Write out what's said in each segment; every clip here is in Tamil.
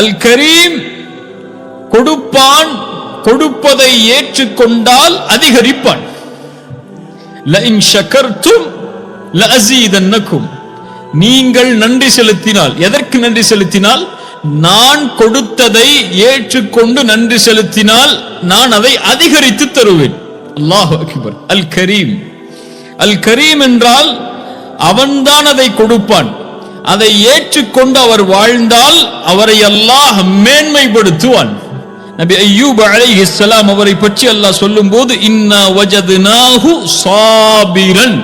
அல் கரீம் கொடுப்பான், கொடுப்பதை ஏற்றுக்கொண்டால் அதிகரிப்பான். லஇன் ஷகர்தும் லஅஸீதன்னகும், நீங்கள் நன்றி செலுத்தினால், எதற்கு நன்றி செலுத்தினால்? நான் கொடுத்ததை ஏற்றுக்கொண்டு நன்றி செலுத்தினால் நான் அதை அதிகரித்து தருவேன். அல்லாஹு அக்பர். அல் கரீம், அல் கரீம் என்றால் அவன்தான் அதை கொடுப்பான். அதை ஏற்றுக்கொண்டு அவர் வாழ்ந்தால் அவரை அல்லாஹ் மேன்மைப்படுத்துவான். நபி அய்யூப் அலைஹிஸ்ஸலாம் அவரை பற்றி அல்லாஹ் சொல்லும்போது இன்னா வஜத்னாஹு சாபிரன்,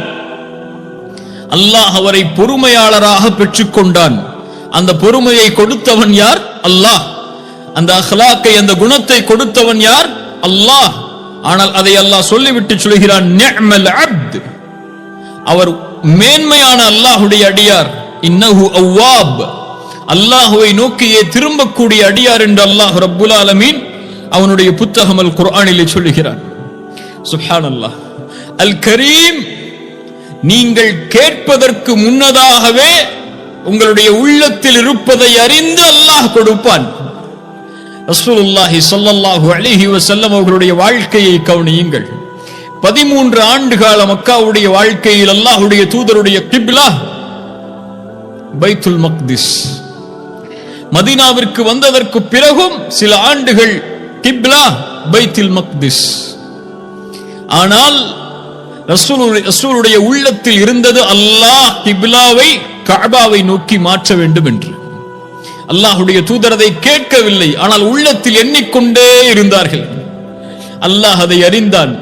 அல்லாஹ் அவரை பொறுமையாளராக பெற்றுக்கொண்டான். அந்த பொறுமையை கொடுத்தவன் யார்? அல்லாஹ். அந்த அஹ்லாக்கை, அந்த குணத்தை கொடுத்தவன் யார்? அல்லாஹ். ஆனால் அதை அல்லாஹ் சொல்லிவிட்டு சொல்கிறான், நிஅமல் அப்த், அவர் மேன்மையான அல்லாஹ்வுடைய அடியார். இன்னஹு அவ்வாப், அல்லாஹ்வை நோக்கியே திரும்பக்கூடிய அடியார் என்று அல்லாஹ் ரப்புல் ஆலமீன் அவனுடைய புத்தகம் அல் குர்ஆனிலே சொல்லுகிறான். சுப்ஹானல்லாஹ். அல் கரீம், நீங்கள் கேட்பதற்கு முன்னதாகவே உங்களுடைய உள்ளத்தில் இருப்பதை அறிந்து அல்லாஹ் கொடுப்பான். ரசூலுல்லாஹி ஸல்லல்லாஹு அலைஹி வஸல்லம் அவர்களுடைய வாழ்க்கையை கவனியுங்கள். 13 ஆண்டுகால மக்காவுடைய வாழ்க்கையில் அல்லாஹ்வுடைய தூதருடைய கிப்லா பைத்துல் மக்திஸ். மதீனாவிற்கு வந்ததற்கு பிறகும் சில ஆண்டுகள் கிப்லா பைத்துல் மக்திஸ். ஆனால் ரசூலுடைய உள்ளத்தில் இருந்தது அல்லாஹ் கிப்லாவை கஅபாவை நோக்கி மாற்ற வேண்டும் என்று. அல்லாஹ்வுடைய தூதர் அதை கேட்கவில்லை, ஆனால் உள்ளத்தில் எண்ணிக்கொண்டே இருந்தார்கள். அல்லாஹ் அதை அறிந்தான்.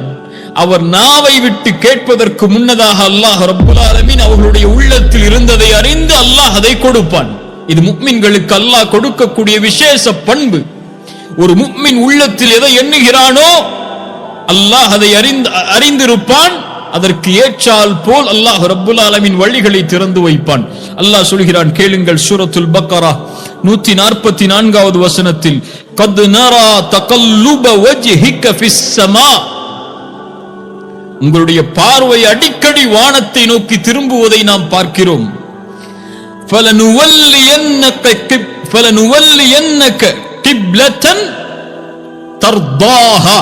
அவர் நாவை விட்டு கேட்பதற்கு முன்னதாக அல்லாஹ் ரப்புல் ஆலமீன் அவர்களுடைய உள்ளத்தில் இருந்ததை அறிந்து அல்லாஹ் அதை கொடுப்பான். இது முஃமின்களுக்கு அல்லாஹ் கொடுக்கக்கூடிய விசேஷ பண்பு. ஒரு முஃமின் உள்ளத்தில் எதை எண்ணுகிறானோ அல்லாஹ் அதை அறிந்திருப்பான். அதற்கு ஏற்றால் போல் அல்லாஹ் ரப்புல் ஆலமீன் வழிகளை திறந்து வைப்பான். அல்லாஹ் சொல்கிறான், கேளுங்கள். சூரத்துல் பக்கரா 144வது வசனத்தில், கத் நரா தகல்லுப வஜ்ஹிக ஃபிஸ் ஸமா, உங்களுடைய பார்வை அடிக்கடி வானத்தை நோக்கி திரும்புவதை நாம் பார்க்கிறோம். ஃபலனுவல்லியன்னக கிப்லத்தன் தர்தாஹா,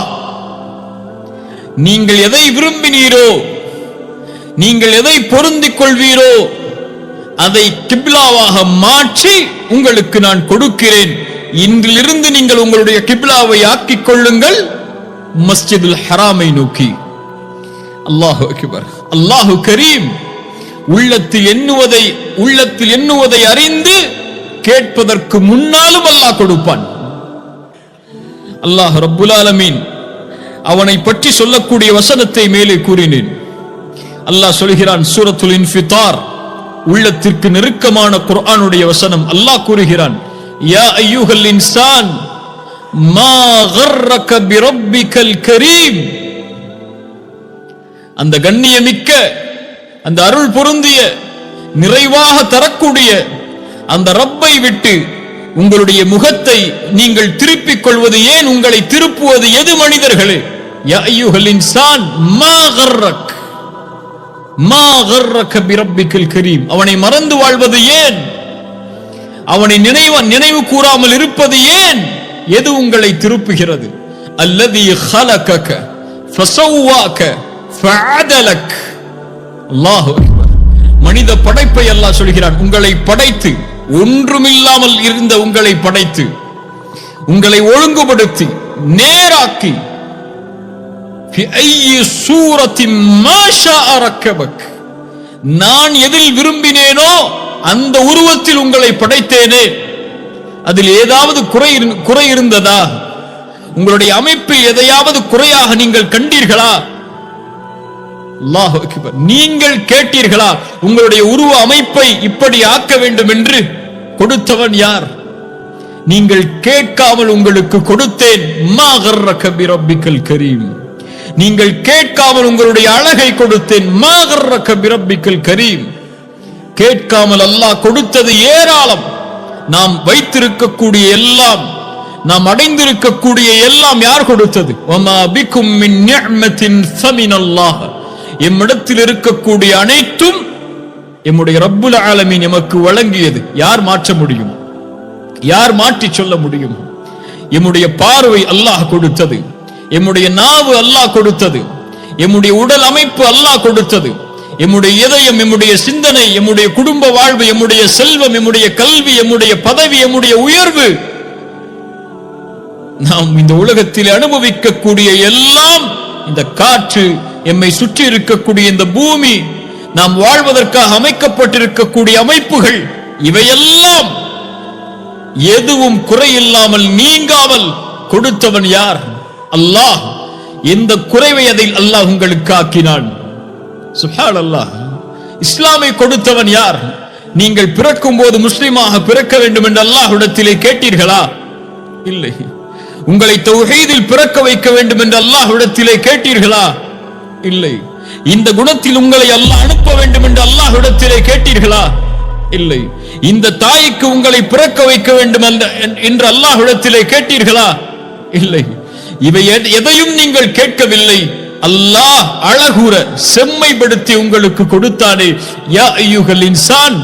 நீங்கள் எதை விரும்பினீரோ, நீங்கள் எதை பொருந்திக் கொள்வீரோ அதை கிப்லாவாக மாற்றி உங்களுக்கு நான் கொடுக்கிறேன். இன்றிலிருந்து நீங்கள் உங்களுடைய கிப்லாவை ஆக்கிக் கொள்ளுங்கள் மஸ்ஜிதுல் ஹராமை நோக்கி. அல்லாஹு அக்பர். அல்லாஹு கரீம். உள்ளத்தில் எண்ணுவதை அறிந்து கேட்பதற்கு முன்னாலும் அல்லாஹ் கொடுப்பான். அல்லாஹ் ரப்புல் ஆலமீன் அவனை பற்றி சொல்லக்கூடிய வசனத்தை மேலே கூறினேன். அல்லாஹ் சொல்கிறான், சூரத்துல் இன்ஃபிதார், உள்ளத்திற்கு நெருக்கமான குர்ஆனுடைய வசனம். அல்லாஹ் கூறுகிறான், யா அய்யுஹல் இன்சான் மா கர்ரக பிரப்பிகல் கரீம், அந்த கண்ணியமிக்க, அந்த அருள் பொருந்திய, நிறைவாக தரக்கூடிய அந்த ரப்பை விட்டு உங்களுடைய முகத்தை நீங்கள் திருப்பிக் கொள்வது ஏன்? உங்களை திருப்புவது எது மனிதர்களே? யா அய்யுஹல் இன்சான் மா கர்ரக பிரப்பிகல் கரீம், அவனை மறந்து வாழ்வது ஏன்? அவனை நினைவு கூறாமல் இருப்பது ஏன்? எது உங்களை திருப்புகிறது? அல்லதி ஹலகக ஃபஸவ்வாக ஃபஅதலக். அல்லாஹு அக்பர். மனித படைப்பை அல்லாஹ் சொல்கிறான், உங்களை படைத்து, ஒன்றுமில்லாமல் இருந்த உங்களை படைத்து, உங்களை ஒழுங்குபடுத்தி நேராக்கி, ஃபி ஐயி சூரத்தின் மா ஷாஅ ரக்கபக், நான் எதில் விரும்பினேனோ அந்த உருவத்தில் உங்களை படைத்தேனே. அதில் ஏதாவது குறை இருந்ததா? உங்களுடைய அமைப்பில் எதையாவது குறையாக நீங்கள் கண்டீர்களா? அல்லாஹு அக்பர். நீங்கள் கேட்டீர்களா உங்களுடைய உருவ அமைப்பை இப்படி ஆக்க வேண்டும் என்று? கொடுத்தவன் யார்? நீங்கள் கேட்காமல் உங்களுக்கு கொடுத்தேன். மா கர்ரக பிரப்பிகல் கரீம், நீங்கள் கேட்காமல் உங்களுடைய அழகை கொடுத்தேன். மா கர்ரக பிரப்பிகல் கரீம். கேட்காமல் அல்லாஹ் கொடுத்தது ஏராளம். நாம் வைத்திருக்கக்கூடிய எல்லாம், நாம் அடைந்திருக்கக்கூடிய எல்லாம் யார் கொடுத்தது? வமா பிக்கும் மின் நிஅமத்தின் ஃபமினல்லாஹ், எம்மிடத்தில் இருக்கக்கூடிய அனைத்தும் எம்முடைய ரப்புல் ஆலமீன் எமக்கு வழங்கியது. யார் மாற்ற முடியும்? யார் மாற்றி சொல்ல முடியும்? எம்முடைய பார்வை அல்லாஹ் கொடுத்தது, எம்முடைய நாவு அல்லாஹ் கொடுத்தது, எம்முடைய உடல் அமைப்பு அல்லாஹ் கொடுத்தது, எம்முடைய இதயம், எம்முடைய சிந்தனை, எம்முடைய குடும்ப வாழ்வு, எம்முடைய செல்வம், எம்முடைய கல்வி, எம்முடைய பதவி, எம்முடைய உயர்வு, நாம் இந்த உலகத்தில் அனுபவிக்கக்கூடிய எல்லாம், இந்த காற்று, எம்மை சுற்றி இருக்கக்கூடிய இந்த பூமி, நாம் வாழ்வதற்காக அமைக்கப்பட்டிருக்கக்கூடிய அமைப்புகள், இவையெல்லாம் எதுவும் குறையில்லாமல் நீங்காமல் கொடுத்தவன் யார்? அல்லாஹ். எந்த குறைவை அதில் அல்லாஹ் உங்களுக்கு ஆக்கினான்? சுப்ஹானல்லாஹ். இஸ்லாமை கொடுத்தவன் யார்? நீங்கள் பிறக்கும் போது முஸ்லிமாக பிறக்க வேண்டும் என்று அல்லாஹ்விடத்திலே கேட்டீர்களா? இல்லை. உங்களை தௌஹீதில் பிறக்க வைக்க வேண்டும் என்று அல்லாஹ்விடத்திலே கேட்டீர்களா? இல்லை. இந்த குணத்தில் உங்களை அல்லாஹ் அனுப்ப வேண்டும் என்று அல்லாஹ்விடத்திலே கேட்டீர்களா? இல்லை. இந்த தாய்க்கு உங்களை பிறக்க வைக்க வேண்டும் என்று அல்லாஹ்விடத்திலே கேட்டீர்களா? இல்லை. இவை எதையும் நீங்கள் கேட்கவில்லை. அல்லாஹ் அழகுற செம்மைப்படுத்தி உங்களுக்கு கொடுத்தானே. யா அய்யுஹல் இன்சான்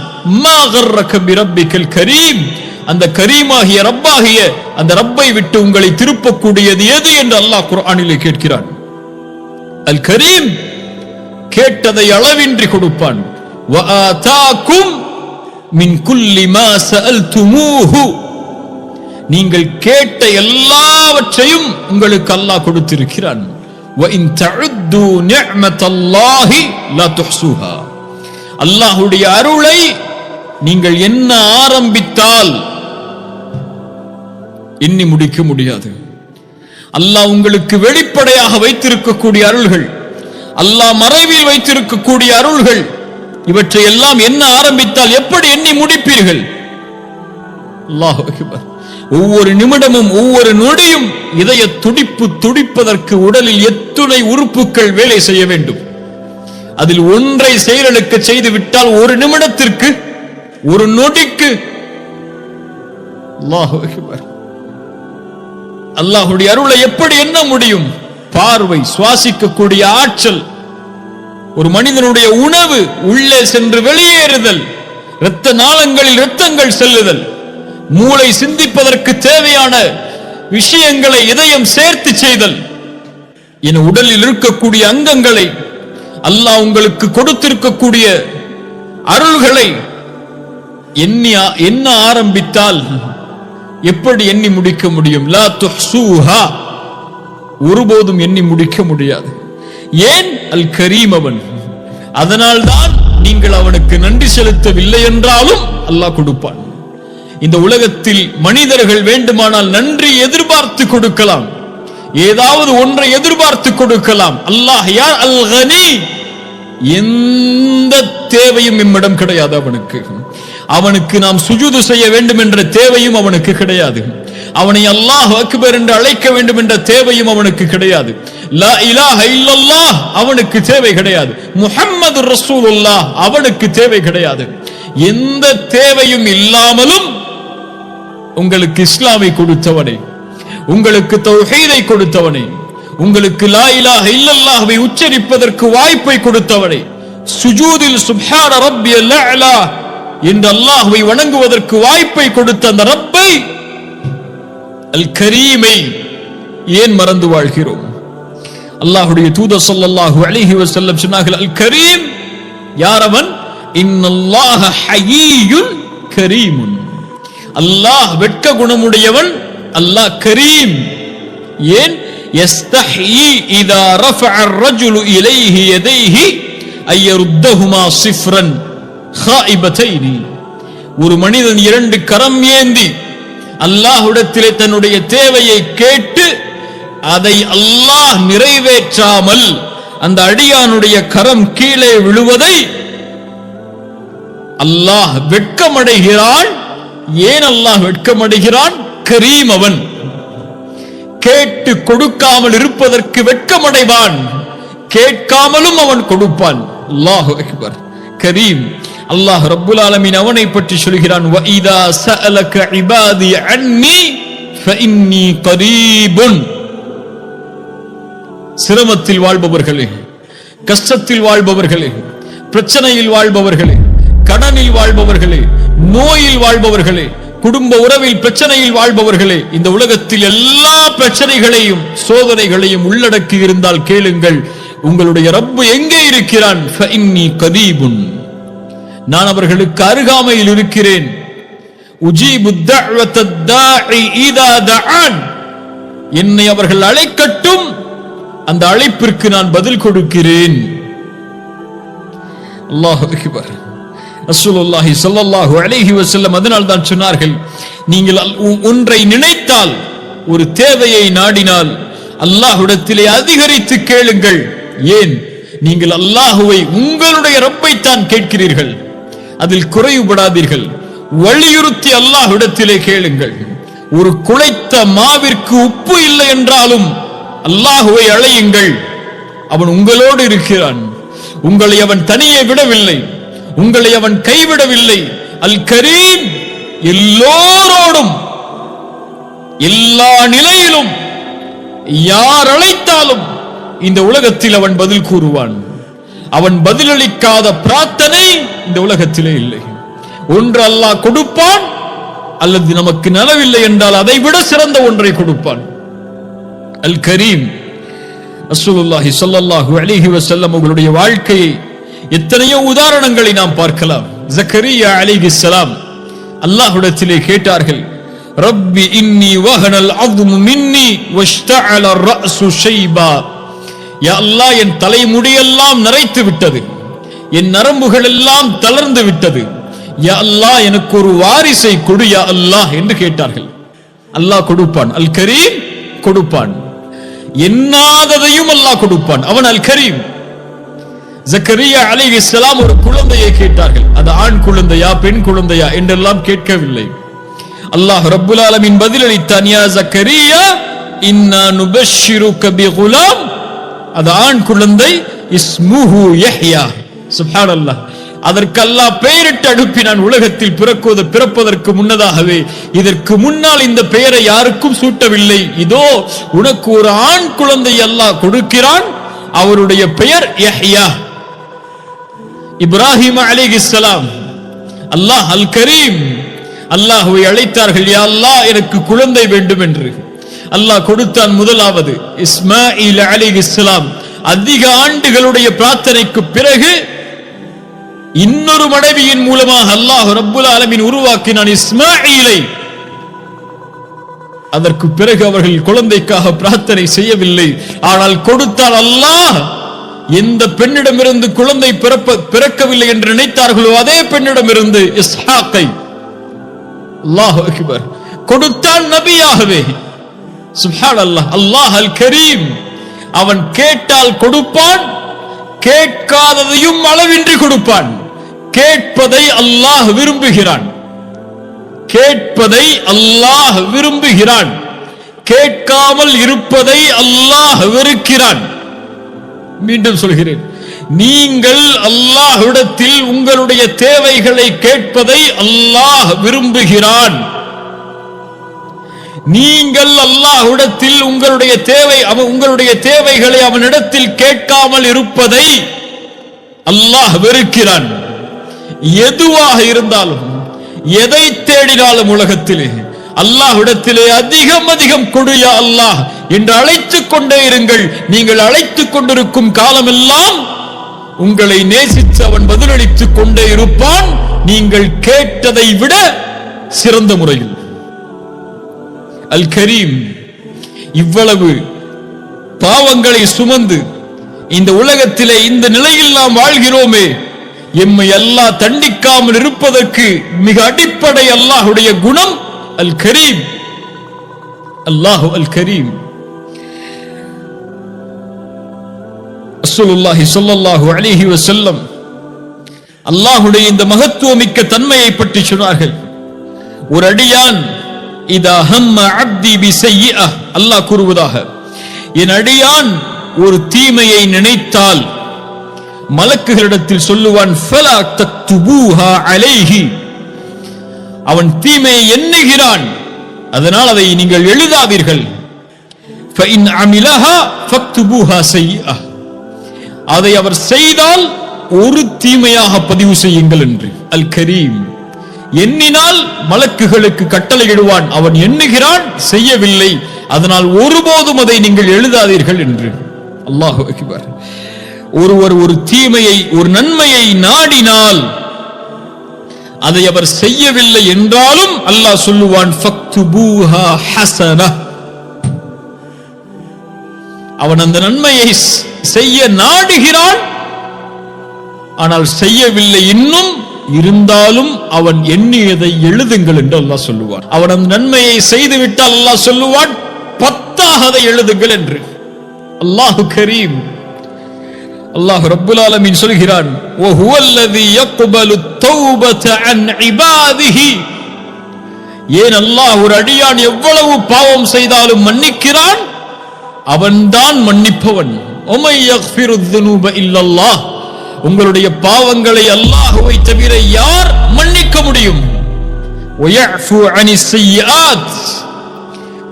மா கர்ரக பிரப்பிக்கல் கரீம். அந்த கரீமாகிய ரப்பாகிய அந்த ரப்பை விட்டு உங்களை திருப்பக்கூடியது எது என்று அல்லாஹ் குர்ஆனிலே கேட்கிறான். அல் கரீம் கேட்டதை அளவின்றி கொடுப்பான். வ ஆதாக்கும் மின் குல்லி மா சஅல்துமூஹு. நீங்கள் கேட்ட எல்லாவற்றையும் உங்களுக்கு அல்லாஹ் கொடுத்திருக்கிறான். வ இன் தஉது நிஅமத்தல்லாஹி லா துஹ்ஸூஹா. அல்லாஹ்வுடைய அருளை நீங்கள் என்ன ஆரம்பித்தால் எண்ணி முடிக்க முடியாது. அல்லாஹ் உங்களுக்கு வெளிப்படையாக வைத்திருக்கக்கூடிய அருள்கள், அல்லாஹ் மறைவில் வைத்திருக்கக்கூடிய அருள்கள், இவற்றை எல்லாம் என்ன ஆரம்பித்தால் எப்படி எண்ணி முடிப்பீர்கள்? அல்லாஹ் அக்பர். ஒவ்வொரு நிமிடமும் ஒவ்வொரு நொடியும் இதய துடிப்பு துடிப்பதற்கு உடலில் எத்துணை உறுப்புகள் வேலை செய்ய வேண்டும். அதில் ஒன்றை செயலுக்கு செய்து விட்டால் ஒரு நிமிடத்திற்கு, ஒரு நொடிக்கு அல்லாஹ் அக்பர். அல்லாஹ்வுடைய அருளை எப்படி எண்ண முடியும்? பார்வை, சுவாசிக்கக்கூடிய ஆற்றல், ஒரு மனிதனுடைய உணவு உள்ளே சென்று வெளியேறுதல், இரத்த நாளங்களில் இரத்தங்கள் செல்லுதல், மூளை சிந்திப்பதற்கு தேவையான விஷயங்களை இதயம் சேர்த்து செய்தல் என உடலில் இருக்கக்கூடிய அங்கங்களை, அல்லாஹ் உங்களுக்கு கொடுத்திருக்கக்கூடிய அருள்களை என்ன ஆரம்பித்தால் எப்படி எண்ணி முடிக்க முடியும்? லா துஹ்ஸூஹா. ஒருபோதும் எண்ணி முடிக்க முடியாது. ஏன்? அல் கரீம் அவன். அதனால்தான் நீங்கள் அவனுக்கு நன்றி செலுத்தவில்லை என்றாலும் அல்லாஹ் கொடுப்பான். இந்த உலகத்தில் மனிதர்கள் வேண்டுமானால் நன்றி எதிர்பார்த்து கொடுக்கலாம், ஏதாவது ஒன்றை எதிர்பார்த்து கொடுக்கலாம். அல்லாஹ் யார்? அல் கனி. எந்த தேவையும் நம்மிடம் கிடையாது அவனுக்கு. அவனுக்கு நாம் சுஜூது செய்ய வேண்டும் என்ற தேவையும் அவனுக்கு கிடையாது. அவனை அல்லாஹ் அக்பர் என்று அழைக்க வேண்டும் என்ற தேவையும் அவனுக்கு கிடையாது. லா இலாஹ இல்லல்லாஹ் அவனுக்கு தேவை கிடையாது. முஹம்மது ரசூலுல்லாஹ் அவனுக்கு தேவை கிடையாது. எந்த தேவையும் இல்லாமலும் உங்களுக்கு இஸ்லாமை கொடுத்தவனே, உங்களுக்கு தௌஹீதை கொடுத்தவனே, உங்களுக்கு லா இலாஹ இல்லல்லாஹ்வை உச்சரிப்பதற்கு வாய்ப்பை கொடுத்தவனே, சுஜூதில் சுப்ஹான ரப்பியல் அலா என்று அல்லாஹ்வை வணங்குவதற்கு வாய்ப்பை கொடுத்த அந்த ரப்பை, அல் கரீமை ஏன் மறந்து வாழ்கிறோம்? அல்லாஹ்வுடைய தூதர் ஸல்லல்லாஹு அலைஹி வஸல்லம் சொன்னார்கள், அல் கரீம் யார் அவன்? இன்னல்லாஹ ஹய்யுன் கரீமுன். அல்லாஹ் வெட்க குணமுடையவன், அல்லாஹ் கரீம். ஏன்? யஸ்தஹி இதா ரஃபஅ الرجل இலைஹி யதைஹி அய்யருத்தஹுமா ஸிஃப்ரன் ஹாயிபதைனி. ஒரு மனிதன் இரண்டு கரம் ஏந்தி அல்லாஹ்விடத்திலே தன்னுடைய தேவையை கேட்டு அதை அல்லாஹ் நிறைவேற்றாமல் அந்த அடியானுடைய கரம் கீழே விழுவதை அல்லாஹ் வெட்கமடைகிறான். ஏன் அல்லாஹ் வெட்கமடைகிறான்? கரீம் அவன். கேட்டு கொடுக்காமல் இருப்பதற்கு வெட்கமடைவான், கேட்காமலும் அவன் கொடுப்பான். அல்லாஹு அக்பர். கரீம். அல்லாஹ் ரப்புல் ஆலமீன் அவனை பற்றி சொல்கிறான், வ இதா சஅலக இபாதி அன்னி ஃபஇன்னி கரீபுன். சிரமத்தில் வாழ்பவர்களே, கஷ்டத்தில் வாழ்பவர்களே, பிரச்சனையில் வாழ்பவர்களே, கடனில் வாழ்பவர்களே, நோயில் வாழ்பவர்களே, குடும்ப உறவில் பிரச்சனையில் வாழ்பவர்களே, இந்த உலகத்தில் எல்லா பிரச்சனைகளையும் சோதனைகளையும் உள்ளடக்கி இருந்தால் கேளுங்கள், உங்களுடைய ரப்பு எங்கே இருக்கிறான்? ஃபஇன்னி கரீபுன், நான் அவர்களுக்கு அருகாமையில் இருக்கிறேன். உஜீபு தஅவத்தத் தாஇ இதா தஆன், என்னை அவர்கள் அழைக்கட்டும், அந்த அழைப்பிற்கு நான் பதில் கொடுக்கிறேன். அல்லாஹு அக்பர். ரசூலுல்லாஹி ஸல்லல்லாஹு அலைஹி வஸல்லம் அதனால் தான் சொன்னார்கள், நீங்கள் ஒன்றை நினைத்தால், ஒரு தேவையை நாடினால் அல்லாஹ்விடத்திலே அதிகரித்து கேளுங்கள். ஏன்? நீங்கள் அல்லாஹுவை, உங்களுடைய ரப்பை தான் கேட்கிறீர்கள், அதில் குறைவுபடாதீர்கள். வலியுறுத்தி அல்லாஹ்விடத்திலே கேளுங்கள். ஒரு குழைத்த மாவிற்கு உப்பு இல்லை என்றாலும் அல்லாஹுவை அழையுங்கள். அவன் உங்களோடு இருக்கிறான். உங்களை அவன் தனியே விடவில்லை, உங்களை அவன் கைவிடவில்லை. அல் கரீம், எல்லோரோடும் எல்லா நிலையிலும் யார் அழைத்தாலும் இந்த உலகத்தில் அவன் பதில் கூறுவான். அவன் பதிலளிக்காத பிரார்த்தனை இந்த உலகத்திலே இல்லை. ஒன்று அல்லாஹ் கொடுப்பான், அல்லது நமக்கு நலவில்லை என்றால் அதை விட சிறந்த ஒன்றை கொடுப்பான். அல் கரீம். ரசூலுல்லாஹி ஸல்லல்லாஹு அலைஹி வஸல்லம் அவர்களுடைய வாழ்க்கையை எத்தனையோ உதாரணங்களை நாம் பார்க்கலாம். ஜக்கரியா அலைஹிஸ்ஸலாம் அல்லாஹ்விடத்திலே கேட்டார்கள், ரப்பி இன்னி வஹனல் அஸ்மு மின்னி வஷ்தஅல الرأس ஷைபா, யா அல்லாஹ், என் தலைமுடியெல்லாம் நரைத்து விட்டது, என் நரம்புகள் எல்லாம் தளர்ந்து விட்டது, யா அல்லாஹ் எனக்கு ஒரு வாரிசை கொடு யா அல்லாஹ் என்று கேட்டார்கள். அல்லாஹ் கொடுப்பான். அல் கரீம் கொடுப்பான். எண்ணாததையும் அல்லாஹ் கொடுப்பான். அவன் அல் கரீம். ஜக்கரியா அலைஹிஸ்ஸலாம் ஒரு குழந்தையை கேட்டார்கள். அது ஆண் குழந்தையா பெண் குழந்தையா என்றெல்லாம் கேட்கவில்லை. அல்லாஹ் ரப்புல் ஆலமீன் பதிலளித்தான், யா ஜக்கரியா இன்னா நுபஷ்ஷிருக பிகுலாம், அது ஆண் குழந்தை, இஸ்முஹு யஹ்யா. சுப்ஹானல்லாஹ். அதற்கு அல்லாஹ் பெயரிட்டு அனுப்பினான். உலகத்தில் பிறப்பதற்கு முன்னதாகவே, இதற்கு முன்னால் இந்த பெயரை யாருக்கும் சூட்டவில்லை. இதோ உனக்கு ஒரு ஆண் குழந்தை அல்லாஹ் கொடுக்கிறான், அவருடைய பெயர் யஹ்யா. இப்ராஹிம் அலைஹிஸ்ஸலாம், அல்லாஹ் அல் கரீம், அல்லாஹ்வை அழைத்தார்கள், யா அல்லாஹ் எனக்கு குழந்தை வேண்டும் என்று. அல்லாஹ் கொடுத்தான். முதலாவது இஸ்மாயில் அலைஹிஸ்ஸலாம். அதிக ஆண்டுகளுடைய பிரார்த்தனைக்கு பிறகு இன்னொரு மனைவியின் மூலமாக அல்லாஹ் ரப்புல் ஆலமீன் உருவாக்கினான் இஸ்மாயிலை. அதற்கு பிறகு அவர்கள் குழந்தைக்காக பிரார்த்தனை செய்யவில்லை, ஆனால் கொடுத்தால் அல்லாஹ் எந்த பெண்ணிடமிருந்து குழந்தை பிறக்கவில்லை என்று நினைத்தார்களோ அதே பெண்ணிடமிருந்து இஸ்ஹாக்கை அல்லாஹு அக்பர் கொடுத்தான் நபியாகவே. சுப்ஹானல்லாஹ். அல்லாஹ் அல் கரீம். அவன் கேட்டால் கொடுப்பான், கேட்காததையும் அளவின்றி கொடுப்பான். கேட்பதை அல்லாஹ் விரும்புகிறான், கேட்பதை அல்லாஹ் விரும்புகிறான், கேட்காமல் இருப்பதை அல்லாஹ் வெறுக்கிறான். மீண்டும் சொல்கிறேன், நீங்கள் அல்லாஹ்விடத்தில் உங்களுடைய தேவைகளை கேட்பதை அல்லாஹ் விரும்புகிறான். நீங்கள் அல்லாஹ்விடத்தில் உங்களுடைய தேவைகளை அவனிடத்தில் கேட்காமல் இருப்பதை அல்லாஹ் வெறுக்கிறான். எதுவாக இருந்தாலும், எதை தேடினாலும் உலகத்திலே அல்லாஹ்விடத்திலே அதிகம் அதிகம் கொடு யா அல்லாஹ் என்று அழைத்துக் கொண்டே இருங்கள். நீங்கள் அழைத்துக் கொண்டிருக்கும் காலமெல்லாம் உங்களை நேசித்து அவன் பதிலளித்துக் கொண்டே இருப்பான், நீங்கள் கேட்டதை விட சிறந்த முறையில். அல் கரீம். இவ்வளவு பாவங்களை சுமந்து இந்த உலகத்திலே இந்த நிலையில் நாம் வாழ்கிறோமே, எம்மை அல்லாஹ் தண்டிக்காமல் இருப்பதற்கு மிக அடிப்படை அல்லாஹ்வுடைய குணம் அல் கரீம். அல்லாஹு அல் கரீம். ரசூலுல்லாஹி ஸல்லல்லாஹு அலைஹி வஸல்லம் அல்லாஹ்வுடைய இந்த மகத்துவமிக்க தன்மையை பற்றி சொன்னார்கள். ஒரு அடியான் இதா ஹம்ம அப்தி பிஸய்யிஅ, அல்லாஹ் கூறுவதாக, என் அடியான் ஒரு தீமையை நினைத்தால் மலக்குகளிடத்தில் சொல்லுவான், ஃபலா தக்துபூஹா அலைஹி, அவன் தீமையை எண்ணுகிறான், அதனால் அதை நீங்கள் எழுதாதீர்கள். ஃபஇன் அமிலஹா ஃபக்துபூஹா ஸய்யிஅ, அதை அவர் செய்தால் ஒரு தீமையாக பதிவு செய்யுங்கள் என்று. அல் கரீம். எண்ணினால் மலக்குகளுக்கு கட்டளையிடுவான், அவன் எண்ணுகிறான், செய்யவில்லை, அதனால் ஒருபோதும் அதை நீங்கள் எழுதாதீர்கள் என்று. அல்லாஹு அக்பர். ஒருவர் ஒரு தீமையை, ஒரு நன்மையை நாடினால் அதை அவர் செய்யவில்லை என்றாலும் அல்லாஹ் சொல்லுவான், ஃபக்துபூஹா ஹஸனா. அவன் அந்த நன்மையை செய்ய நாடுகிறான், ஆனால் செய்யவில்லை, இன்னும் இருந்தாலும் அவன் எண்ணியதை எழுதுங்கள் என்று அல்லாஹ் சொல்லுவான். அவன் அந்த நன்மையை செய்துவிட்டால் அல்லாஹ் சொல்லுவான், 10ஆக அதை எழுதுங்கள் என்று. அல்லாஹு கரீம். அல்லாஹ் ரப்புல் ஆலமீன் சொல்கிறான், வஹுவல்லதி யக்பலு தௌபத அன் இபாதிஹி. ஏன் அல்லாஹ் ஒரு அடியான் எவ்வளவு பாவம் செய்தாலும் மன்னிக்கிறான்? அவன்தான் மன்னிப்பவன். வமை யக்ஃபிரு ذுனூப இல்லல்லாஹ். உங்களுடைய பாவங்களை அல்லாஹ்வை தவிர யார் மன்னிக்க முடியும்? வயஃபு அனிஸ் ஸய்யிஆத்.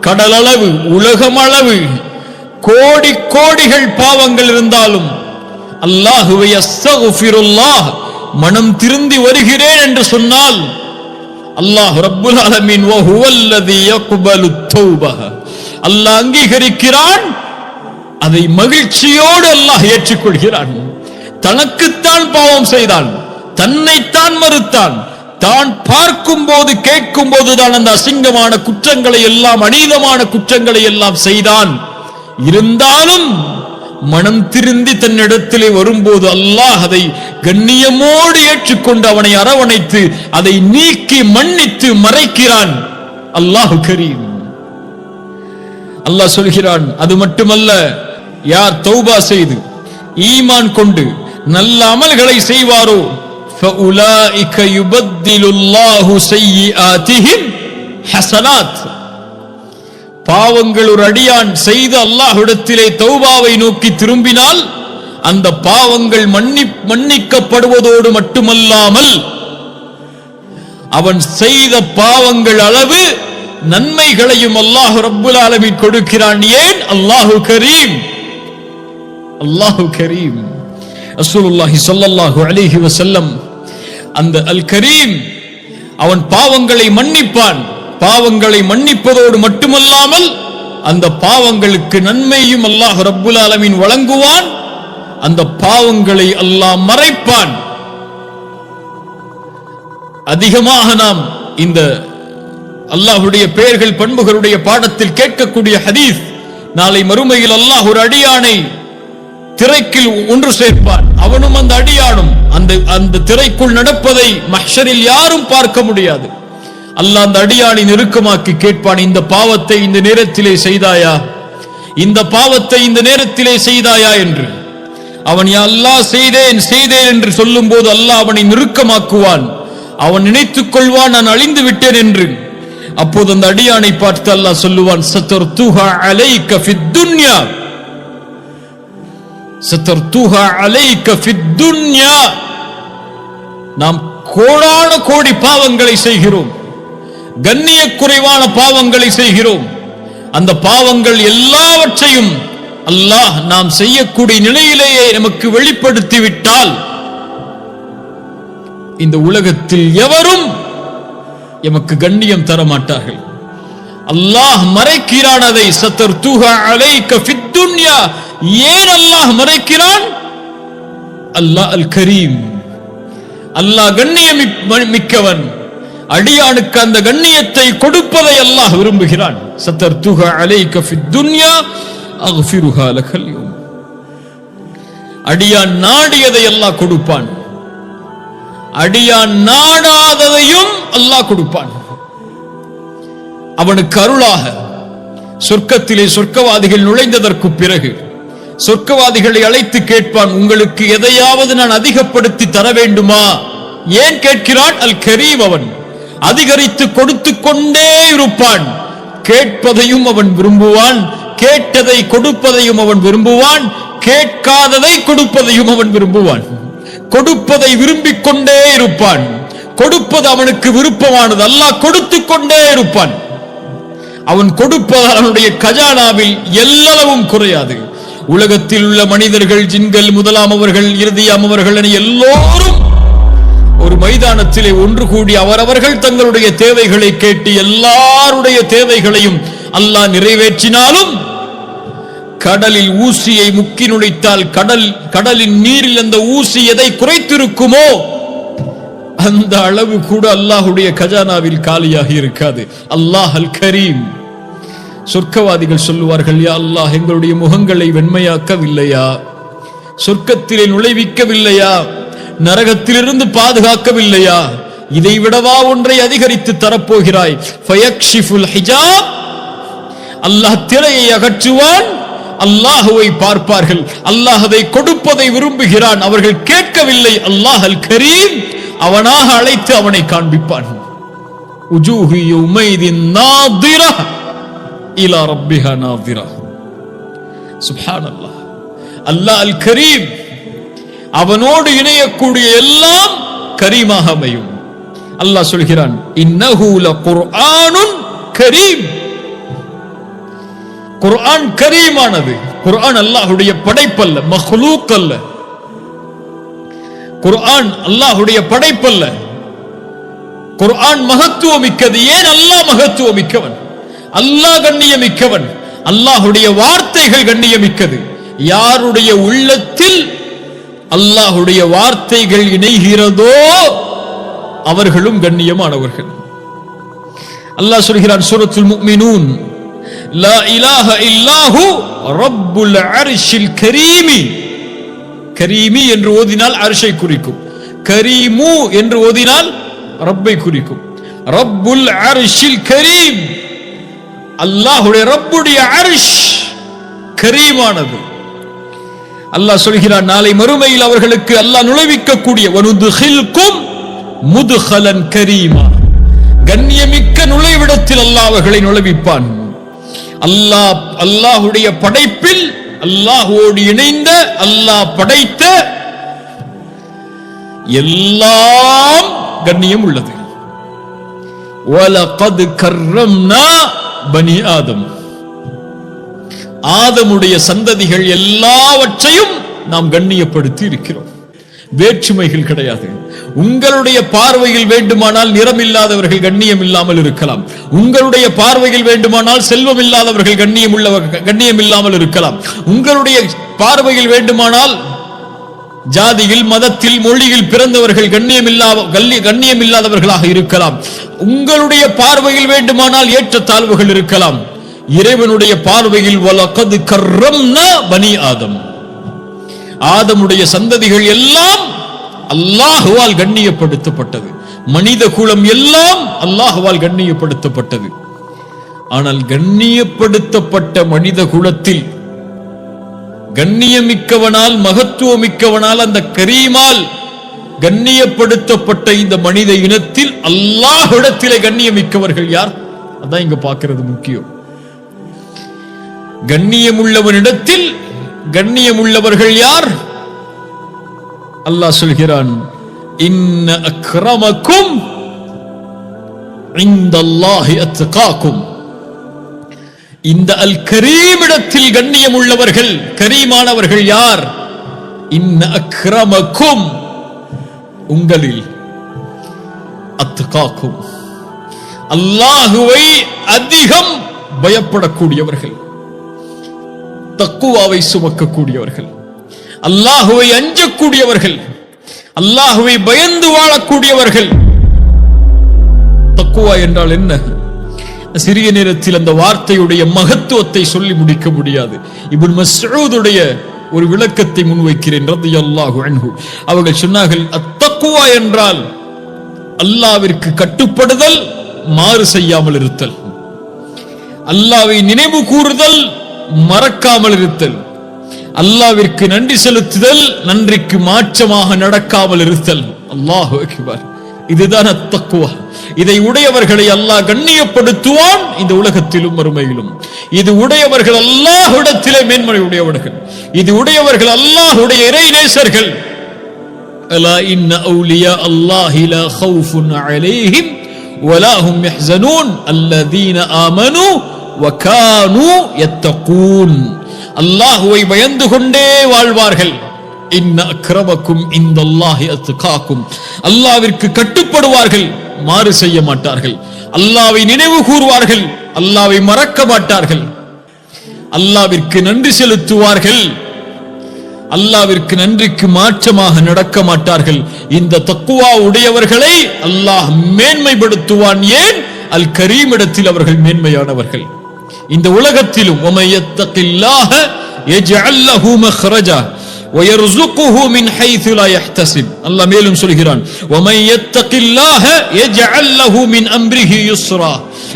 கடலளவு, உலகமளவு, கோடி கோடிகள் பாவங்கள் இருந்தாலும் அல்லாஹுவை அஸ்தக்ஃபிருல்லாஹ், மனம் திருந்தி வருகிறேன் என்று சொன்னால் அல்லாஹ் ரப்புல் ஆலமீன் வஹுவல்லதி யக்பலு தௌபஹ, அல்லாஹ் அங்கீகரிக்கிறான், அதை மகிழ்ச்சியோடு அல்லாஹ் ஏற்றுக்கொள்கிறான். தனக்குத்தான் பாவம் செய்தான், தன்னைத்தான் மறுத்தான், தான் பார்க்கும் போது கேட்கும் போதுதான் அந்த அசிங்கமான குற்றங்களை எல்லாம், அநீதமான குற்றங்களை எல்லாம் செய்தான். இருந்தாலும் மனம் திருந்தி தன்னிடத்திலே வரும்போது அல்லாஹ் அதை கண்ணியமோடு ஏற்றுக்கொண்டு அவனை அரவணைத்து அதை நீக்கி மன்னித்து மறைக்கிறான். அல்லாஹு கரீம். அல்லாஹ் சொல்கிறான், அது மட்டுமல்ல, யார் தௌபா செய்து ஈமான் கொண்டு நல்ல அமல்களை செய்வாரோ ஃபஉலாயிக யுபத்திலுல்லாஹு ஸய்யிஆத்திஹிம் ஹஸனாத். பாவங்கள் ஒரு அடியான் செய்து அல்லாஹ்விடத்திலே தௌபாவை நோக்கி திரும்பினால் அந்த பாவங்கள் மன்னிக்கப்படுவதோடு மட்டுமல்லாமல் அவன் செய்த பாவங்கள் அளவு நன்மைகளையும் அல்லாஹ் ரப்புல் ஆலமீன் கொடுக்கிறான். ஏன்? அல்லாஹு கரீம். அல்லாஹு கரீம். ரசூலுல்லாஹி ஸல்லல்லாஹு அலைஹி வஸல்லம் அந்த அல் கரீம், அவன் பாவங்களை மன்னிப்பான். பாவங்களை மன்னிப்பதோடு மட்டுமல்லாமல் அந்த பாவங்களுக்கு நன்மையும் அல்லாஹ் ரப்புல் ஆலமீன் வழங்குவான். அந்த பாவங்களை அல்லாஹ் மறைப்பான். அதிகமாக நாம் இந்த அல்லாஹ்வுடைய பெயர்கள் பண்புகளுடைய பாடத்தில் கேட்கக்கூடிய ஹதீஸ், நாளை மறுமையில் அல்லாஹ் ஒரு அடியானை திரைக்குள் ஒன்று சேர்ப்பான். அவனும் அந்த அடியானும் அந்த திரைக்குள் நடப்பதை மஹ்ஷரில் யாரும் பார்க்க முடியாது. அல்லாஹ் அந்த அடியானை நெருக்கமாக்கி கேட்பான், இந்த பாவத்தை இந்த நேரத்திலே செய்தாயா, இந்த பாவத்தை இந்த நேரத்திலே செய்தாயா என்று. அவன் யா அல்லாஹ் செய்தேன் செய்தேன் என்று சொல்லும் போது அல்லாஹ் அவனை நெருக்கமாக்குவான். அவன் நினைத்துக் கொள்வான், நான் அழிந்து விட்டேன் என்று. அப்போது அந்த அடியானை பார்த்து அல்லாஹ் சொல்லுவான், சதர்துஹா அலைக ஃபித் துன்யா, சதர்துஹா அலைக ஃபித் துன்யா. நாம் கோடான கோடி பாவங்களை செய்கிறோம், கண்ணிய குறைவான பாவங்களை செய்கிறோம். அந்த பாவங்கள் எல்லாவற்றையும் அல்லாஹ் நாம் செய்யக்கூடிய நிலையிலேயே நமக்கு வெளிப்படுத்தி விட்டால் இந்த உலகத்தில் எவரும் எமக்கு கண்ணியம் தர மாட்டார்கள். அல்லாஹ் மறைக்கிறான் அதை. சதர்துஹா அலைக ஃபித் துன்யா. ஏன் அல்லாஹ் மறைக்கிறான்? அல்லாஹ் அல் கரீம். அல்லாஹ் கண்ணியம் மிக்கவன். அடியானுக்கு அந்த கண்ணியத்தை கொடுப்பதை அல்லாஹ் விரும்புகிறான். சதர்துஹா அலைக ஃபித் துன்யா அக்ஃபிருஹா லகல் யௌம். அடியான் நாடியதை அல்லாஹ் கொடுப்பான், அடியான் நாடாததையும் அல்லாஹ் கொடுப்பான். அவனுக்கு அருளாக சொர்க்கத்திலே சொர்க்கவாதிகள் நுழைந்ததற்கு பிறகு சொர்க்கவாதிகளை அழைத்து கேட்பான், உங்களுக்கு எதையாவது நான் அதிகப்படுத்தி தர வேண்டுமா? ஏன் கேட்கிறான்? அல் கரீம். அவன் அதிகரித்து கொடுத்து கொண்டே இருப்பான். கேட்பதையும் அவன் விரும்புவான், கேட்டதை கொடுப்பதையும் அவன் விரும்புவான், கேட்காததை கொடுப்பதையும் அவன் விரும்புவான். கொடுப்பதை விரும்பிக் கொண்டே இருப்பான். கொடுப்பது அவனுக்கு விருப்பமானது. அல்லாஹ் கொடுத்து கொண்டே இருப்பான். அவன் கொடுப்பதால் அவனுடைய கஜானாவில் எல்லளவும் குறையாது. உலகத்தில் உள்ள மனிதர்கள், ஜின்கள், முதலாம் அவர்கள், இறுதியாம் அவர்கள் என எல்லோரும் ஒரு மைதானத்திலே ஒன்று கூடி அவரவர்கள் தங்களுடைய தேவைகளை கேட்டு எல்லாருடைய தேவைகளையும் அல்லாஹ் நிறைவேற்றினாலும் கடலில் ஊசியை முக்கி நுழைத்தால் கடலின் நீரில் அந்த ஊசி எதை குறைத்திருக்குமோ அந்த அளவு கூட அல்லாஹ்வுடைய கஜானாவில் காலியாக இருக்காது. அல்லாஹ் அல் கரீம். சொர்க்கவாதிகள் சொல்லுவார்கள், யா அல்லாஹ், எங்களுடைய முகங்களை வெண்மையாக்கவில்லையா? சொர்க்கத்திலே நுழைவிக்கவில்லையா? நரகத்திலிருந்து பாதுகாக்கவில்லையா? இதை விடவா ஒன்றை அதிகரித்து தரப்போகிறாய்? ஃபயக்ஷிஃபுல் ஹிஜாப். அல்லாஹ் திரையை அகற்றுவான். அல்லாஹுவை பார்ப்பார்கள். அல்லாஹ் அதை கொடுப்பதை விரும்புகிறான். அவர்கள் கேட்கவில்லை. அல்லாஹ் அல் கரீம் அவனாக அழைத்து அவனை காண்பிப்பான். உஜூஹு யௌமைதின் நாதிரா இலா ரப்பிஹா நாதிரா. சுப்ஹானல்லாஹ். அல்லாஹ் அல் கரீம். அவனோடு இணையக்கூடிய எல்லாம் கரீமாக அமையும். அல்லாஹ் சொல்கிறான், இன்னஹு லகுர்ஆனுன் கரீம். குர்ஆன் கரீமானது. குர்ஆன் அல்லாஹ்வுடைய படைப்பல்ல, மக்லூக் அல்ல. குர்ஆன் அல்லாஹ்வுடைய படைப்பல்ல. குர்ஆன் மகத்துவமிக்கது. ஏன்? அல்லாஹ் மகத்துவமிக்கவன், அல்லாஹ் கண்ணியமிக்கவன், அல்லாஹ்வுடைய வார்த்தைகள் கண்ணியமிக்கது. யாருடைய உள்ளத்தில் அல்லாஹ்வுடைய வார்த்தைகள் இணைகிறதோ அவர்களும் கண்ணியமானவர்கள். அல்லாஹ் சொல்கிறான் சூரத்துல் முஃமினூன், லா இலாஹ இல்லாஹு ரப்புல் அர்ஷில் கரீமி. கரீமி என்று ஓதினால் அர்ஷை குறிக்கும். கரீமு என்று ஓதினால் ரப்பை குறிக்கும். ரப்புல் அர்ஷில் கரீம். அல்லாஹ்வுடைய ரப்புடைய அர்ஷ் கரீமானது. அல்லாஹ் சொல்கிறான், நாளை மறுமையில் அவர்களுக்கு அல்லாஹ் நுழைவிக்கக்கூடிய வனுதுகில்கும் முதுகலன் கரீமா. கண்ணியமிக்க நுழைவிடத்தில் அல்லாஹ் அவர்களை நுழைவிப்பான். அல்லாஹ்வுடைய படைப்பில் அல்லாஹ்வோடு இணைந்த, அல்லாஹ் படைத்த எல்லாம் கண்ணியம் உள்ளது. வலகத் கர்ரம்னா பனி ஆதம். ஆதமுடைய சந்ததிகள் எல்லாவற்றையும் நாம் கண்ணியப்படுத்தி இருக்கிறோம். வேற்றுமைகள் கிடையாது. உங்களுடைய பார்வையில் வேண்டுமானால் நிறம் இல்லாதவர்கள் கண்ணியம் இல்லாமல் இருக்கலாம். உங்களுடைய பார்வையில் வேண்டுமானால் செல்வம் இல்லாதவர்கள் கண்ணியம் இல்லாமல் இருக்கலாம். உங்களுடைய பார்வையில் வேண்டுமானால் ஜாதியில், மதத்தில், மொழியில் பிறந்தவர்கள் கண்ணியம் இல்லாதவர்களாக இருக்கலாம். உங்களுடைய பார்வையில் வேண்டுமானால் ஏற்றத்தாழ்வுகள் இருக்கலாம். இறைவனுடைய பார்வையில் வலகத் கர்ரம்னா பனி ஆதம். ஆதமுடைய சந்ததிகள் எல்லாம் அல்லாஹ்வால் கண்ணியப்படுத்தப்பட்டது. மனித குலம் எல்லாம் அல்லாஹ்வால் கண்ணியப்படுத்தப்பட்டது. ஆனால் கண்ணியப்படுத்தப்பட்ட மனித குலத்தில் கண்ணியமிக்கவனால், மகத்துவமிக்கவனால், அந்த கரீமால் கண்ணியப்படுத்தப்பட்ட இந்த மனித இனத்தில் அல்லாஹ்விடத்திலே கண்ணியமிக்கவர்கள் யார்? அதான் இங்க பார்க்கிறது முக்கியம். கண்ணியமுள்ளவனிடத்தில் கண்ணியமுள்ளவர்கள் யார்? அல்லாஹ் சொல்கிறான், இன்ன அக்ரமக்கும் இந்தல்லாஹி அத்காக்கும். இந்த அல் கரீம் இடத்தில் கண்ணியம் உள்ளவர்கள், கரீமானவர்கள் யார்? இன்ன அக்ரமக்கும், உங்களில், அத்காக்கும், அல்லாஹுவை அதிகம் பயப்படக்கூடியவர்கள், தக்குவாவை சுமக்கக்கூடியவர்கள், அல்லாஹுவை அஞ்சக்கூடியவர்கள், அல்லாஹுவை பயந்து வாழக்கூடியவர்கள். தக்குவா என்றால் என்ன? சிறிய நேரத்தில் அந்த வார்த்தையுடைய மகத்துவத்தை சொல்லி முடிக்க முடியாது. இப்னு மஸ்ஊதுடைய ஒரு விளக்கத்தை முன்வைக்கிறேன் ரலியல்லாஹு அன்ஹு. அவர்கள் சொன்னார்கள், அத்தக்குவா என்றால் அல்லாஹ்விற்கு கட்டுப்படுதல், மாறு செய்யாமல் இருத்தல். அல்லாஹ்வை நினைவு கூறுதல், மறக்காமல் இருத்தல். அல்லாஹ்விற்கு நன்றி செலுத்துதல், நன்றிக்கு மாற்றமாக நடக்காமல் இருத்தல். அல்லாஹு அக்பர். இதுதான் அத்தக்குவா. இதை உடையவர்களை அல்லாஹ் கண்ணியப்படுத்துவான், இந்த உலகத்திலும் மறுமையிலும். இது உடையவர்கள் அல்லாஹ்விடத்திலே மேன்மை உடையவர்கள். இது உடையவர்கள் அல்லாஹ்வுடைய இறைநேசர்கள். அலா இன்ன அவுலியா அல்லாஹி லா கௌஃபுன் அலைஹிம் வலா ஹும் யஹ்ஸனூன் அல்லதீன ஆமனூ வகானூ யத்தகூன். அல்லாஹ்வை பயந்து கொண்டே வாழ்வார்கள். இன்ன அக்ரமக்கும் இந்தல்லாஹி அத்காக்கும். அல்லாஹ்விற்கு கட்டுப்படுவார்கள், மாறு செய்ய மாட்டார்கள். அல்லாஹ்வை நினைவு கூறுவார்கள், அல்லாஹ்வை மறக்க மாட்டார்கள். அல்லாஹ்விற்கு நன்றி செலுத்துவார்கள், அல்லாஹ்விற்கு நன்றிக்கு மாற்றமாக நடக்க மாட்டார்கள். இந்த தக்வா உடையவர்களை அல்லாஹ் மேன்மைப்படுத்துவான். ஏன்? அல் கரீம் இடத்தில் அவர்கள் மேன்மையானவர்கள். இந்த உலகத்திலும் وَمَن يَتَّقِ اللَّهَ يَجْعَل لَّهُ مَخْرَجًا وَيَرْزُقْهُ مِنْ حَيْثُ لَا يَحْتَسِبُ. அல்லாஹ் மேலும் சொல்கிறான் وَمَن يَتَّقِ اللَّهَ يَجْعَل لَّهُ مِنْ أَمْرِهِ يُسْرًا.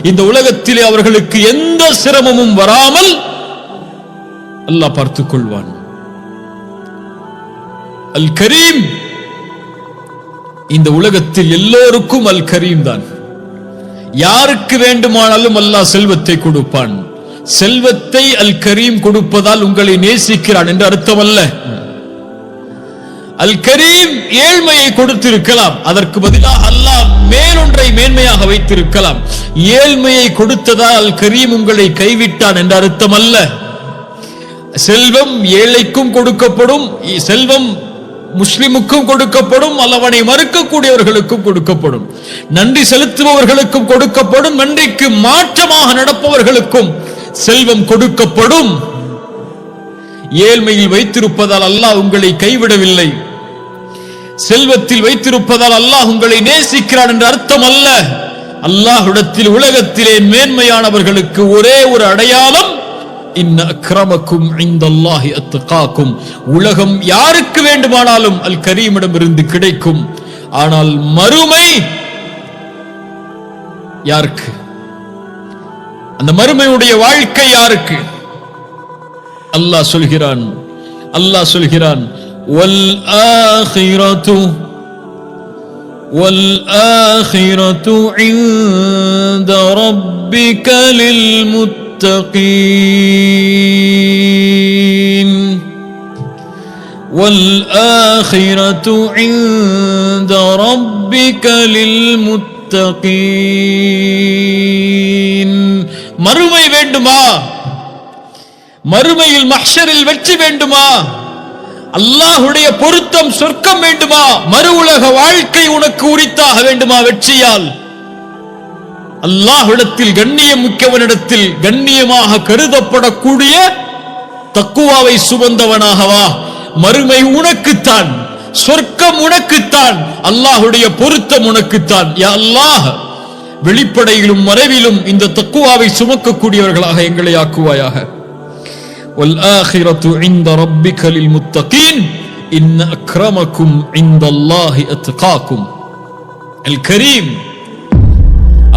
இந்த உலகத்திலே அவர்களுக்கு எந்த சிரமமும் வராமல் அல்லாஹ் பார்த்துக் கொள்வான். அல் கரீம், இந்த உலகத்தில் எல்லோருக்கும் அல் கரீம் தான். யாருக்கு வேண்டுமானாலும் அல்லாஹ் செல்வத்தை கொடுப்பான். செல்வத்தை அல் கரீம் கொடுப்பதால் உங்களை நேசிக்கிறான் என்று அர்த்தம் அல்ல. அல் கரீம் ஏழ்மையை கொடுத்திருக்கலாம், அதற்கு பதிலாக அல்லாஹ் மேலொன்றை மேன்மையாக வைத்திருக்கலாம். ஏழ்மையை கொடுத்ததால் அல் கரீம் உங்களை கைவிட்டான் என்று அர்த்தம் அல்ல. செல்வம் ஏழைக்கும் கொடுக்கப்படும், செல்வம் முஸ்லிமுக்கும் கொடுக்கப்படும், அல்லவனை மறுக்கக்கூடியவர்களுக்கும் கொடுக்கப்படும், நன்றி செலுத்துபவர்களுக்கும் கொடுக்கப்படும், நன்றிக்கு மாற்றமாக நடப்பவர்களுக்கும் செல்வம் கொடுக்கப்படும். ஏழ்மையில் வைத்திருப்பதால் அல்லாஹ் உங்களை கைவிடவில்லை, செல்வத்தில் வைத்திருப்பதால் அல்லாஹ் உங்களை நேசிக்கிறான் என்று அர்த்தம் அல்ல. அல்லாஹ்விடத்தில் உலகத்திலே மேன்மையானவர்களுக்கு ஒரே ஒரு அடையாளம், இன்ன அக்ரமக்கும் இந்தல்லாஹி அத்காக்கும். உலகம் யாருக்கு வேண்டுமானாலும் அல் கரீமிடம் இருந்து கிடைக்கும். ஆனால் மறுமை யாருக்கு? அந்த மறுமையுடைய வாழ்க்கை யாருக்கு? அல்லாஹ் சொல்கிறான் வல் ஆখিরাতু இன்த ரப்பிக லில் முத்தகீன் والآخرة عند ربك للمتقين. மறுமை வேண்டுமா? மறுமையில் மஹ்ஷரில் வெற்றி வேண்டுமா? அல்லாஹ்வுடைய பொருத்தம் சொர்க்கம் வேண்டுமா? மறு உலக வாழ்க்கை உனக்கு உரித்தாக வேண்டுமா? வெற்றியால் அல்லாஹ்விடத்தில் கண்ணியம் மிக்கவனிடத்தில் கண்ணியமாக கருதப்படக்கூடிய தக்குவாவை சுமந்தவனாகவா? மறுமை உனக்குத்தான், சொர்க்கம் உனக்குத்தான், அல்லாஹ்வுடைய பொருத்தம் உனக்குத்தான். யா அல்லாஹ், வெளிப்படையிலும் மறைவிலும் இந்த தக்குவாவை சுமக்கக்கூடியவர்களாக எங்களை ஆக்குவாயாக. வல் ஆখিরাতু இன்த ரப்பிக லில் முத்தகீன் இன்ன அக்ரமக்கும் இந்தல்லாஹி அத்காக்கும். அல் கரீம்,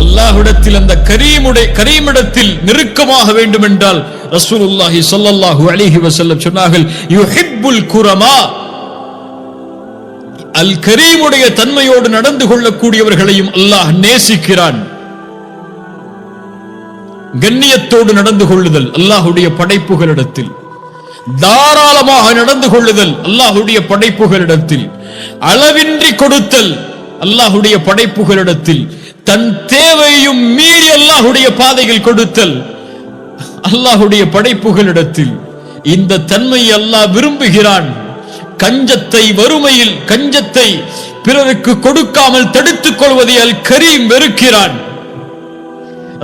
அல்லாஹ்விடத்தில் அந்த கரீமிடத்தில் நெருக்கமாக வேண்டும் என்றால் ரசூலுல்லாஹி ஸல்லல்லாஹு அலைஹி வஸல்லம் சொன்னார்கள், யுஹிப்புல் குரமா. அல் கரீமுடைய தன்மையோடு நடந்து கொள்ளக்கூடியவர்களையும் அல்லாஹ் நேசிக்கிறான். கண்ணியத்தோடு நடந்து கொள்ளுதல் அல்லாஹ்வுடைய படைப்புகளிடத்தில், தாராளமாக நடந்து கொள்ளுதல் அல்லாஹ்வுடைய படைப்புகளிடத்தில், அளவின்றி கொடுத்தல் அல்லாஹ்வுடைய படைப்புகளிடத்தில், தன் தேவையும் மீறி அல்லாஹ்வுடைய பாதையில் கொடுத்தல் அல்லாஹ்வுடைய படைப்புகளிடத்தில். இந்த தன்மையை அல்லாஹ் விரும்புகிறான். கஞ்சத்தை, வறுமையில் கஞ்சத்தை பிறருக்கு கொடுக்காமல் தடுத்துக் கொள்வதை அல் கரீம் வெறுக்கிறான்.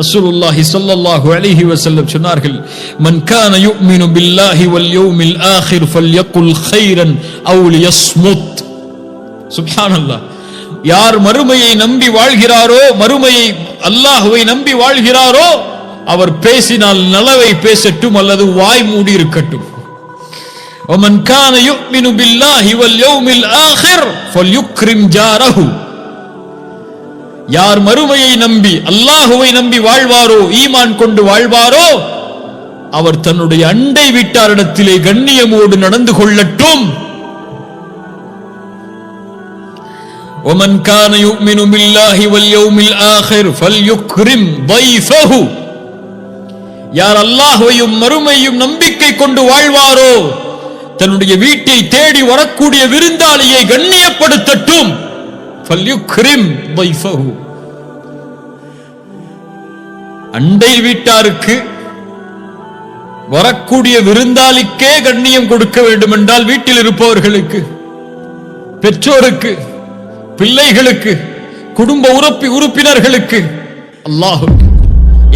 ரசூலுல்லாஹி ஸல்லல்லாஹு அலைஹி வஸல்லம் சொன்னார்கள், மன் கான யுமினு பில்லாஹி வல் யௌமில் ஆখির ஃபல்யகுல் கைரன் அவ் லியஸ்முத். சுப்ஹானல்லாஹ். யார் மறுமையை நம்பி வாழ்கிறாரோ, மறுமையை அல்லாஹ்வை நம்பி வாழ்கிறாரோ, அவர் பேசினால் நலவை பேசட்டும் அல்லது வாய் மூடி இருக்கட்டும். ومن كان يؤمن بالله واليوم الآخر فليكرم جاره. யார் மறுமையை நம்பி அல்லாஹ்வை நம்பி வாழ்வாரோ, ஈமான் கொண்டு வாழ்வாரோ, அவர் தன்னுடைய அண்டை வீட்டாரிடத்திலே கண்ணியமோடு நடந்து கொள்ளட்டும். ومن كان يؤمن بالله واليوم الآخر فليكرم ضيفه. யார் அல்லாஹ்வையும் மறுமையும் நம்பிக்கை கொண்டு வாழ்வாரோ, தன்னுடைய வீட்டை தேடி வரக்கூடிய விருந்தாளியை கண்ணியப்படுத்தட்டும். ஃபல்யுக்ரிம் ضيفه. அண்டை வீட்டாருக்கு வரக்கூடிய விருந்தாளிக்கே கண்ணியம் கொடுக்க வேண்டும் என்றால் வீட்டில் இருப்பவர்களுக்கு, பெற்றோருக்கு, பிள்ளைகளுக்கு, குடும்ப உறுப்பினர்களுக்கு, அல்லாஹ்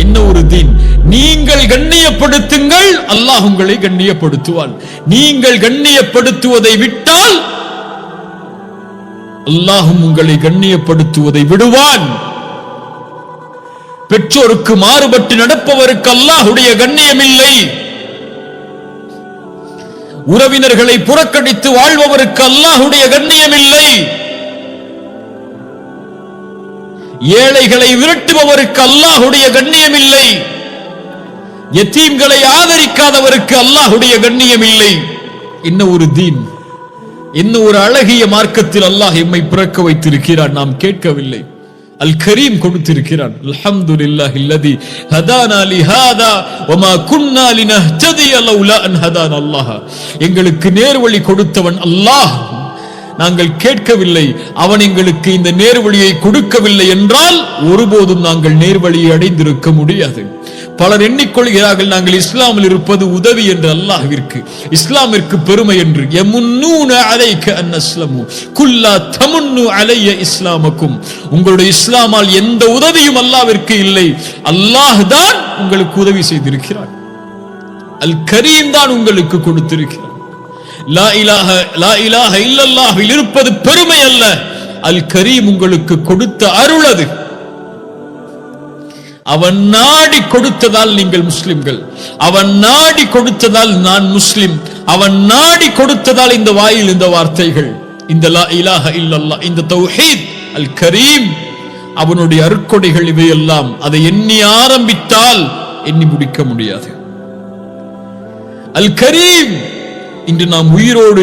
என்ன ஒரு தீன்! நீங்கள் கண்ணியப்படுத்துங்கள், அல்லாஹ் உங்களை கண்ணியப்படுத்துவான். நீங்கள் கண்ணியப்படுத்துவதை விட்டால் அல்லாஹும் உங்களை கண்ணியப்படுத்துவதை விடுவான். பெற்றோருக்கு மாறுபட்டு நடப்பவருக்கு அல்லாஹுடைய கண்ணியம் இல்லை. உறவினர்களை புறக்கணித்து வாழ்பவருக்கு அல்லாஹுடைய கண்ணியம் இல்லை. ஏழைகளை விரட்டுபவருக்கு அல்லாஹுடைய கண்ணியம் இல்லை. யதீம்களை ஆதரிக்காதவருக்கு அல்லாஹுடைய கண்ணியம் இல்லை. என்ன ஒரு தீன்! என்ன ஒரு அழகிய மார்க்கத்தில் அல்லாஹ் எம்மை பிறக்க வைத்திருக்கிறான். நாம் கேட்கவில்லை, அல் கரீம் கொடுத்திருக்கிறான். அல்ஹம்துலில்லாஹி அல்லதி ஹதானா லிஹாதா வமா குன்னா லினஹ்ததிய லௌலா அன் ஹதானா அல்லாஹ். எங்களுக்கு நேர்வழி கொடுத்தவன் அல்லாஹ். நாங்கள் கேட்கவில்லை, அவன் எங்களுக்கு இந்த நேர்வழியை கொடுக்கவில்லை என்றால் ஒருபோதும் நாங்கள் நேர்வழியை அடைந்திருக்க முடியாது. பலர் எண்ணிக்கொள்கிறார்கள் நாங்கள் இஸ்லாமில் இருப்பது உதவி என்று அல்லாஹ்விற்கு, இஸ்லாமிற்கு பெருமை என்று. யமுன்னூன அலைக அன் அஸ்லமு குல்லா தமுன்னு அலைய இஸ்லாமக்கும். உங்களுடைய இஸ்லாமால் எந்த உதவியும் அல்லாஹ்விற்கு இல்லை. அல்லாஹ் தான் உங்களுக்கு உதவி செய்திருக்கிறார். அல் கரீம் தான் உங்களுக்கு கொடுத்திருக்கிறார். லா இலாஹ இல்லல்லாஹ்வில் இருப்பது பெருமை அல்ல, அல் கரீம் உங்களுக்கு கொடுத்த அருள் அது. அவன் நாடி கொடுத்ததால் நீங்கள் முஸ்லிம்கள், அவன் நாடி கொடுத்ததால் நான் முஸ்லிம், அவன் நாடி கொடுத்ததால் இந்த வாயில் இந்த வார்த்தைகள், இந்த லா இலாஹ இல்லல்லாஹ், இந்த தௌஹீத், அல் கரீம், அவனுடைய அருட்கொடைகள் இவையெல்லாம். அதை எண்ணி ஆரம்பித்தால் எண்ணி முடிக்க முடியாது. அல் கரீம். இன்று நாம் உயிரோடு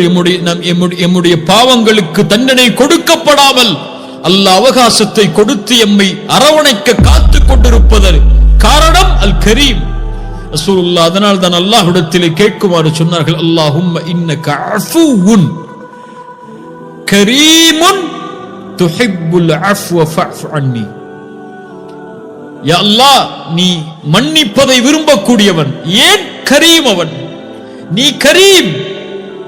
எம்முடைய பாவங்களுக்கு தண்டனை கொடுக்கப்படாமல் அல்லாஹ் அவகாசத்தை கொடுத்து எம்மை அரவணைக்க காத்துக் கொண்டிருப்பதற்கு காரணம் அல் கரீம். ரசூலுல்லாஹ் அதனால் தான் அல்லாஹ்விடத்திலே கேட்குமாறு சொன்னார்கள், அல்லாஹும்ம இன்னக அஃபுவுன் கரீமுன் துஹிப்புல் அஃப்வ ஃபஅஃப் அன்னி. யா அல்லாஹ், நீ மன்னிப்பதை விரும்பக்கூடியவன். ஏன் கரீம் அவன்? நீ கரீம்,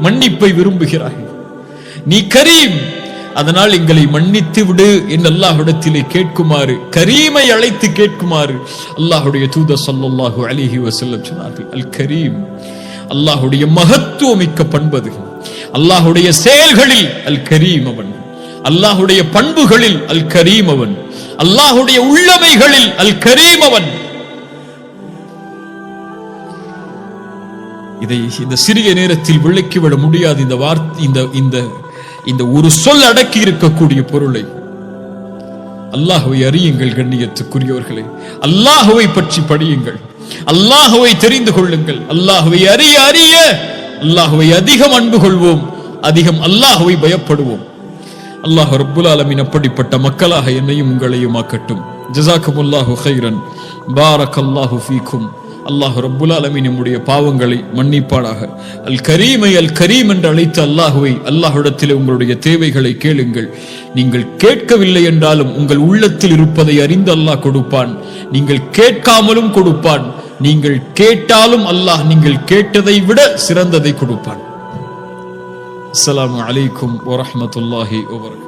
மன்னிப்பை விரும்புகிறாய். நீ கரீம், அதனால் எங்களை மன்னித்து விடு என்று அல்லாஹ்விடத்திலே கேட்குமாறு, கரீமை அழைத்து கேட்குமாறு அல்லாஹ்வுடைய தூதர் ஸல்லல்லாஹு அலைஹி வஸல்லம் சொன்னார்கள். அல் கரீம் அல்லாஹ்வுடைய மகத்துவமிக்க பண்பது. அல்லாஹ்வுடைய செயல்களில் அல் கரீம் அவன், அல்லாஹ்வுடைய பண்புகளில் அல் கரீம் அவன், அல்லாஹ்வுடைய உள்ளமைகளில் அல் கரீம் அவன். இதை இந்த சிறிய நேரத்தில் விளக்கிவிட முடியாது. இந்த வார்த்தை, இந்த ஒரு சொல் அடக்கி இருக்கக்கூடிய பொருளை. அல்லாஹ்வை அறியுங்கள் கண்ணியத்துக்குரியவர்களே, அல்லாஹ்வை பற்றி படியுங்கள், அல்லாஹ்வை தெரிந்து கொள்ளுங்கள். அல்லாஹ்வை அறிய அறிய அல்லாஹ்வை அதிகம் அன்பு கொள்வோம், அதிகம் அல்லாஹ்வை பயப்படுவோம். அல்லாஹ் ரப்புல் ஆலமீன் அப்படிப்பட்ட மக்களாக என்னையும் உங்களையும் ஆக்கட்டும். ஜஸாக்குமுல்லாஹு கைரன், பாரக்கல்லாஹு ஃபீக்கும். அல்லாஹ் ரப்புல் ஆலமீன் நம்முடைய பாவங்களை மன்னிப்பானாக. அல் கரீமை அல் கரீம் என்று அழைத்த அல்லாஹ்வை, அல்லாஹ்விடத்தில் உங்களுடைய தேவைகளை கேளுங்கள். நீங்கள் கேட்கவில்லை என்றாலும் உங்கள் உள்ளத்தில் இருப்பதை அறிந்து அல்லாஹ் கொடுப்பான். நீங்கள் கேட்காமலும் கொடுப்பான். நீங்கள் கேட்டாலும் அல்லாஹ் நீங்கள் கேட்டதை விட சிறந்ததை கொடுப்பான். அஸ்ஸலாமு அலைக்கும் வரஹ்மத்துல்லாஹி வபரகாத்துஹு.